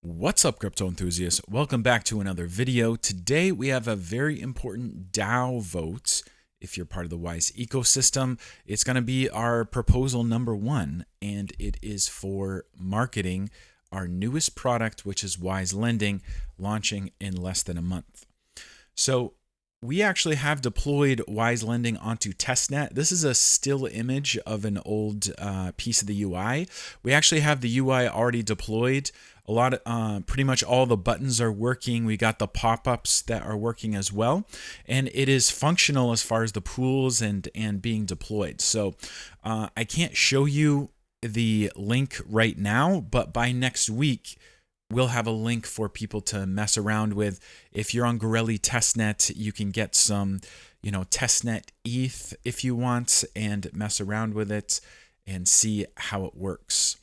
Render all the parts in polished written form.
What's up, crypto enthusiasts? Welcome back to another video. Today we have a very important DAO vote. If you're part of the Wise ecosystem, it's going to be our proposal number one, and it is for marketing our newest product, which is Wise Lending, launching in less than a month. So we actually have deployed Wise Lending onto testnet. This is a still image of an old piece of the UI. We actually have the UI already deployed. Pretty much all the buttons are working. We got the pop-ups that are working as well, and it is functional as far as the pools and being deployed. So I can't show you the link right now, but by next week we'll have a link for people to mess around with. If you're on Gorelli testnet, you can get some, testnet ETH if you want and mess around with it and see how it works.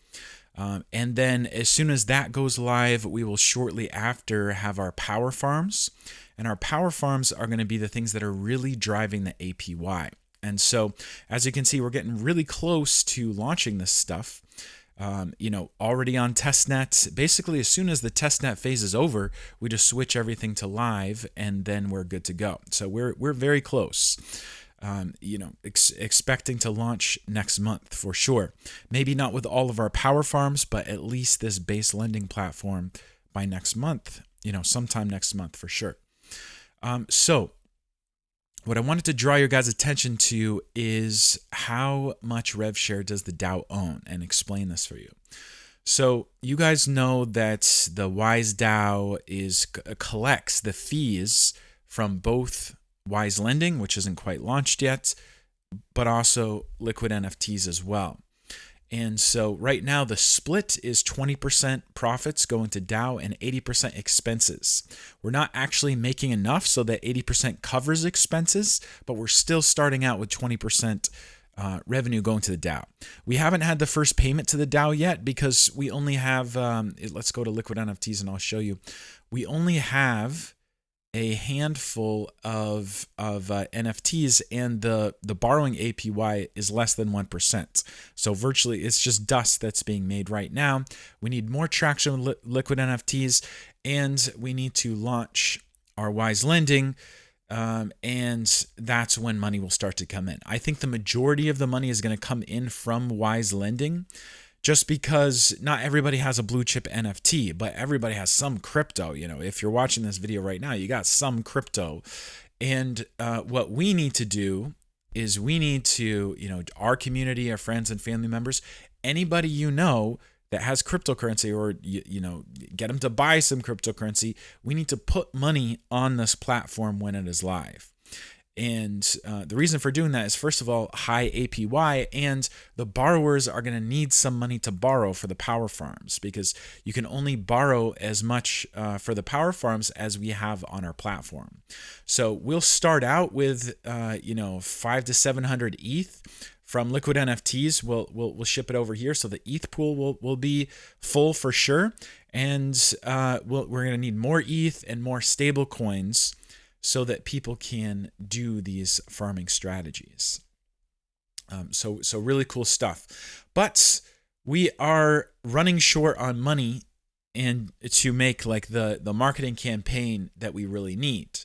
And then as soon as that goes live, we will shortly after have our power farms. And our power farms are going to be the things that are really driving the APY. And so, as you can see, we're getting really close to launching this stuff. Already on testnet. Basically, as soon as the testnet phase is over, we just switch everything to live, and then we're good to go. So we're very close. Expecting to launch next month for sure. Maybe not with all of our power farms, but at least this base lending platform by next month, sometime next month for sure. So what I wanted to draw your guys' attention to is how much rev share does the DAO own, and explain this for you. So you guys know that the Wise DAO collects the fees from both Wise Lending, which isn't quite launched yet, but also liquid NFTs as well. And so right now the split is 20% profits going to DAO and 80% expenses. We're not actually making enough so that 80% covers expenses, but we're still starting out with 20% revenue going to the DAO. We haven't had the first payment to the DAO yet because we only have, let's go to liquid NFTs and I'll show you. We only have a handful of NFTs, and the borrowing APY is less than 1%. So virtually it's just dust that's being made right now. We need more traction with liquid NFTs, and we need to launch our Wise Lending, and that's when money will start to come in. I think the majority of the money is going to come in from Wise Lending, just because not everybody has a blue chip NFT, but everybody has some crypto. If you're watching this video right now, you got some crypto. And what we need to do is we need to, our community, our friends and family members, anybody that has cryptocurrency, or, get them to buy some cryptocurrency, we need to put money on this platform when it is live. And the reason for doing that is, first of all, high APY, and the borrowers are going to need some money to borrow for the power farms, because you can only borrow as much for the power farms as we have on our platform. So we'll start out with 500 to 700 ETH from liquid NFTs. We'll ship it over here, so the ETH pool will be full for sure, and we're going to need more ETH and more stable coins, so that people can do these farming strategies. So really cool stuff. But we are running short on money and to make like the marketing campaign that we really need.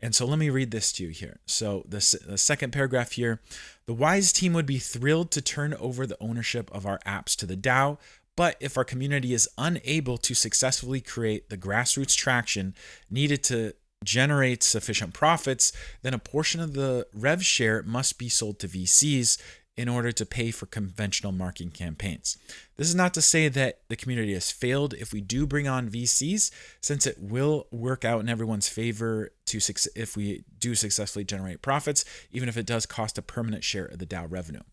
And so let me read this to you here. So the second paragraph here: the Wise team would be thrilled to turn over the ownership of our apps to the DAO, but if our community is unable to successfully create the grassroots traction needed to generate sufficient profits, then a portion of the rev share must be sold to VCs in order to pay for conventional marketing campaigns. This is not to say that the community has failed if we do bring on VCs, since it will work out in everyone's favor if we do successfully generate profits, even if it does cost a permanent share of the DAO revenue.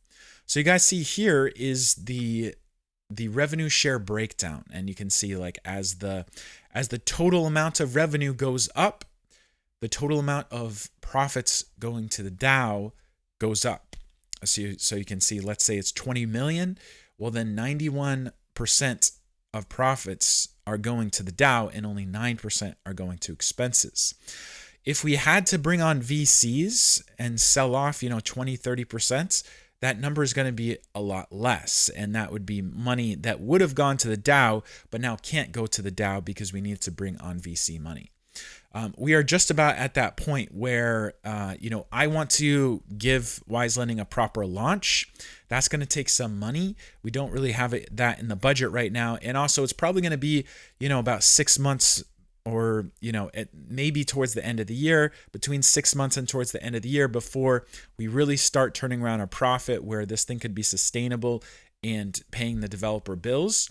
So you guys see here is the revenue share breakdown, and you can see like as the total amount of revenue goes up, the total amount of profits going to the DAO goes up. So you can see, let's say it's 20 million. Well, then 91% of profits are going to the DAO and only 9% are going to expenses. If we had to bring on VCs and sell off, 20, 30%, that number is going to be a lot less. And that would be money that would have gone to the DAO, but now can't go to the DAO because we need to bring on VC money. We are just about at that point where, I want to give Wise Lending a proper launch. That's going to take some money. We don't really have that in the budget right now. And also it's probably going to be, about 6 months or, maybe towards the end of the year, between 6 months and towards the end of the year before we really start turning around a profit where this thing could be sustainable and paying the developer bills.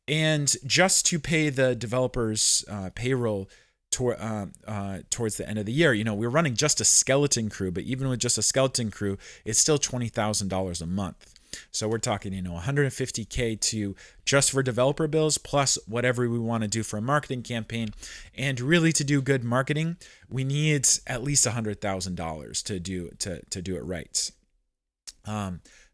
And just to pay the developers' payroll towards the end of the year, we're running just a skeleton crew, but even with just a skeleton crew, it's still $20,000 a month. So we're talking, $150K to just for developer bills, plus whatever we want to do for a marketing campaign. And really, to do good marketing, we need at least $100,000 to do it right.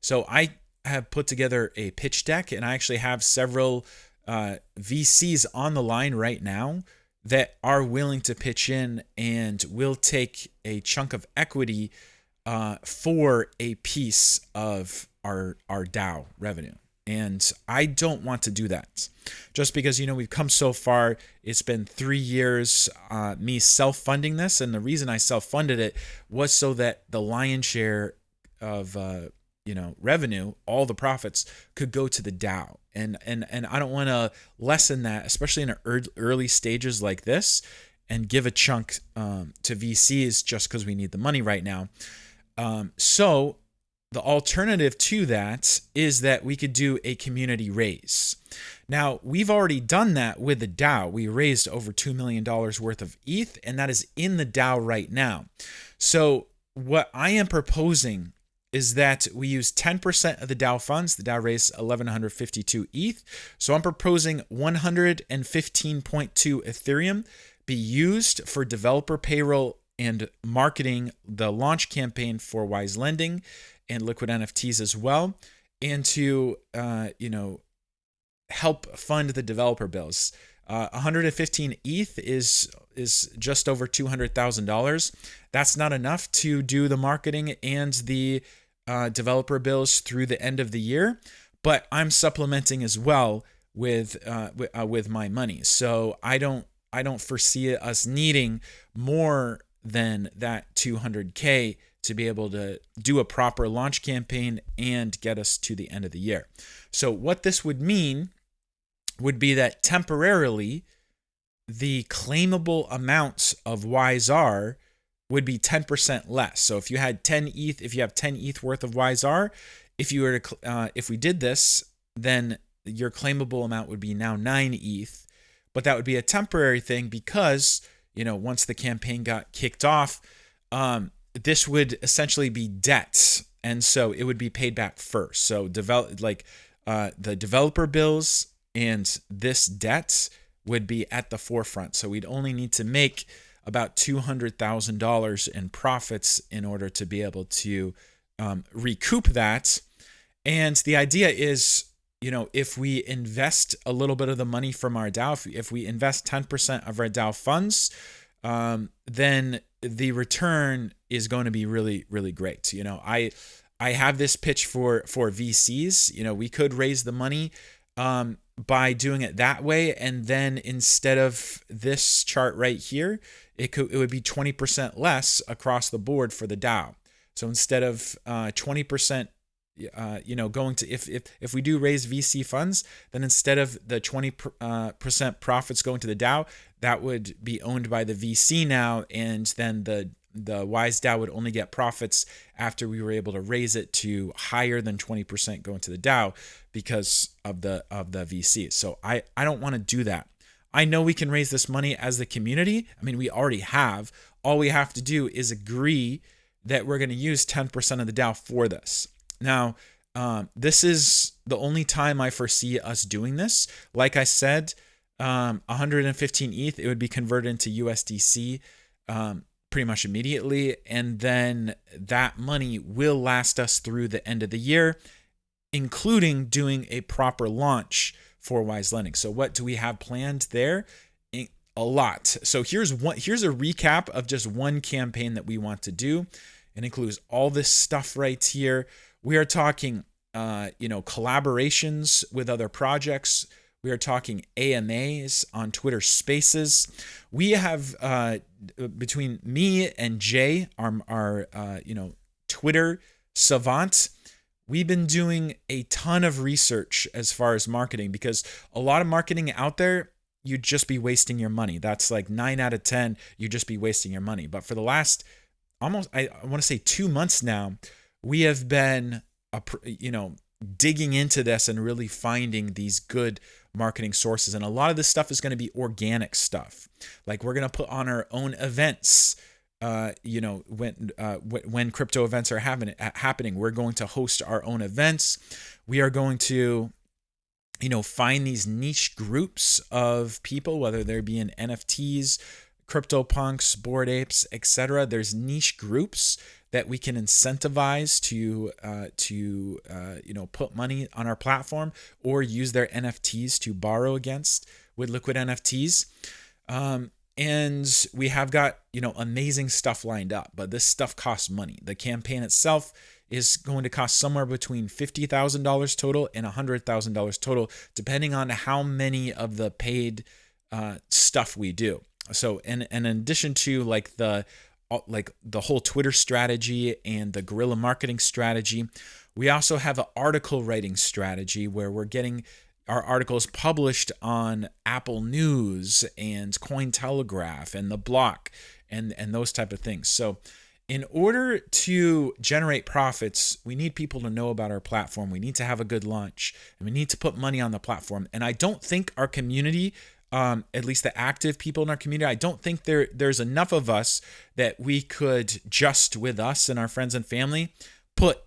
So I have put together a pitch deck, and I actually have several VCs on the line right now that are willing to pitch in and will take a chunk of equity for a piece of our DAO revenue. And I don't want to do that just because, we've come so far. It's been 3 years me self-funding this. And the reason I self-funded it was so that the lion's share of, revenue, all the profits could go to the DAO. And I don't want to lessen that, especially in early stages like this, and give a chunk to VCs just because we need the money right now. So the alternative to that is that we could do a community raise. Now, we've already done that with the DAO. We raised over $2 million worth of ETH, and that is in the DAO right now. So what I am proposing is that we use 10% of the DAO funds. The DAO raised 1,152 ETH. So I'm proposing 115.2 Ethereum be used for developer payroll and marketing the launch campaign for Wise Lending and Liquid NFTs as well, and to help fund the developer bills. 115 ETH is just over $200,000. That's not enough to do the marketing and the developer bills through the end of the year, but I'm supplementing as well with my money. So I don't foresee us needing more than that 200K to be able to do a proper launch campaign and get us to the end of the year. So what this would mean would be that temporarily the claimable amounts of WiseR would be 10% less. So if you had 10 ETH, if you have 10 ETH worth of WiseR, if we did this, then your claimable amount would be now 9 ETH. But that would be a temporary thing because, once the campaign got kicked off, this would essentially be debt. And so it would be paid back first. So the developer bills and this debt would be at the forefront. So we'd only need to make about $200,000 in profits in order to be able to recoup that. And the idea is, if we invest a little bit of the money from our DAO, if we invest 10% of our DAO funds, then the return is going to be really, really great. I have this pitch for VCs. We could raise the money by doing it that way, and then instead of this chart right here, it would be 20% less across the board for the DAO. So instead of 20%, going to if we do raise VC funds, then instead of the 20% profits going to the DAO, that would be owned by the VC now, and then the Wise DAO would only get profits after we were able to raise it to higher than 20% going to the DAO because of the VC. So I don't want to do that. I know we can raise this money as the community. I mean, we already have. All we have to do is agree that we're going to use 10% of the DAO for this. Now, this is the only time I foresee us doing this. Like I said, 115 ETH, it would be converted into USDC pretty much immediately. And then that money will last us through the end of the year, including doing a proper launch for Wise Lending. So what do we have planned there? A lot. So here's a recap of just one campaign that we want to do. It includes all this stuff right here. We are talking, collaborations with other projects. We are talking AMAs on Twitter Spaces. We have, between me and Jay, our Twitter savant, we've been doing a ton of research as far as marketing, because a lot of marketing out there, you'd just be wasting your money. That's like 9 out of 10, you'd just be wasting your money. But for the last almost, I want to say 2 months now, we have been, digging into this and really finding these good marketing sources. And a lot of this stuff is going to be organic stuff. Like, we're going to put on our own events. When crypto events are happening, we're going to host our own events. We are going to, find these niche groups of people, whether they're being NFTs, CryptoPunks, Bored Apes, etc. There's niche groups that we can incentivize to put money on our platform, or use their NFTs to borrow against with liquid NFTs. And we have got, amazing stuff lined up, but this stuff costs money. The campaign itself is going to cost somewhere between $50,000 total and $100,000 total, depending on how many of the paid stuff we do. So, and in addition to the whole Twitter strategy and the guerrilla marketing strategy, we also have an article writing strategy where we're getting our articles published on Apple News and Cointelegraph and The Block and those type of things. So in order to generate profits, we need people to know about our platform. We need to have a good launch, and we need to put money on the platform. And I don't think our community, at least the active people in our community, I don't think there's enough of us that we could, just with us and our friends and family, put,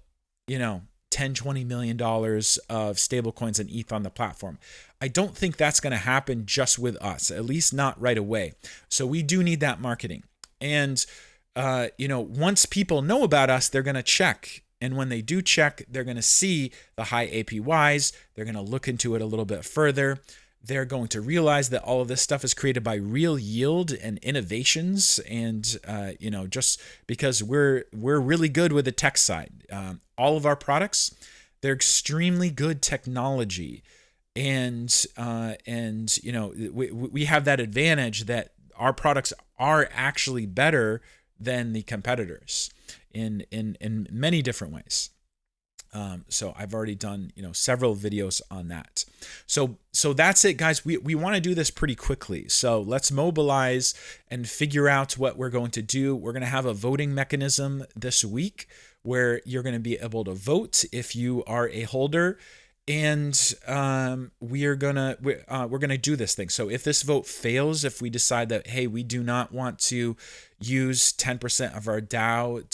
$10-20 million of stablecoins and ETH on the platform. I don't think that's going to happen just with us, at least not right away. So we do need that marketing. And, once people know about us, they're going to check. And when they do check, they're going to see the high APYs. They're going to look into it a little bit further. They're going to realize that all of this stuff is created by real yield and innovations. And, just because we're really good with the tech side. All of our products, they're extremely good technology. And we have that advantage that our products are actually better than the competitors in many different ways. So I've already done, several videos on that. So that's it, guys. We want to do this pretty quickly. So let's mobilize and figure out what we're going to do. We're going to have a voting mechanism this week where you're going to be able to vote if you are a holder. And we're gonna do this thing. So if this vote fails, if we decide that, hey, we do not want to use 10% of our DAO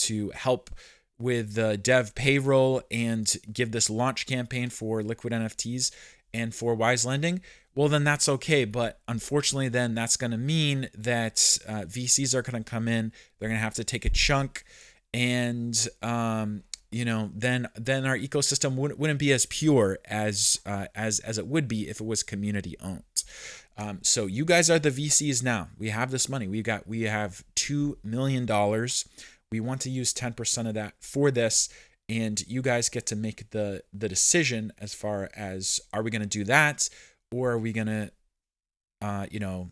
to help with the dev payroll and give this launch campaign for liquid NFTs and for Wise Lending, well, then that's okay. But unfortunately, then that's going to mean that VCs are going to come in. They're going to have to take a chunk, and then our ecosystem wouldn't be as pure as it would be if it was community owned. So you guys are the VCs now. We have this money. We have $2 million. We want to use 10% of that for this, and you guys get to make the decision as far as, are we going to do that, or are we going to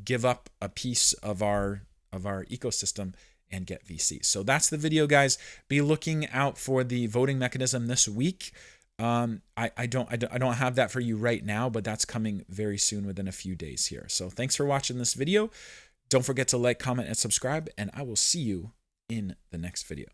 give up a piece of our ecosystem and get VC. So that's the video, guys. Be looking out for the voting mechanism this week. I don't have that for you right now, but that's coming very soon, within a few days here. So thanks for watching this video. Don't forget to like, comment, and subscribe, and I will see you in the next video.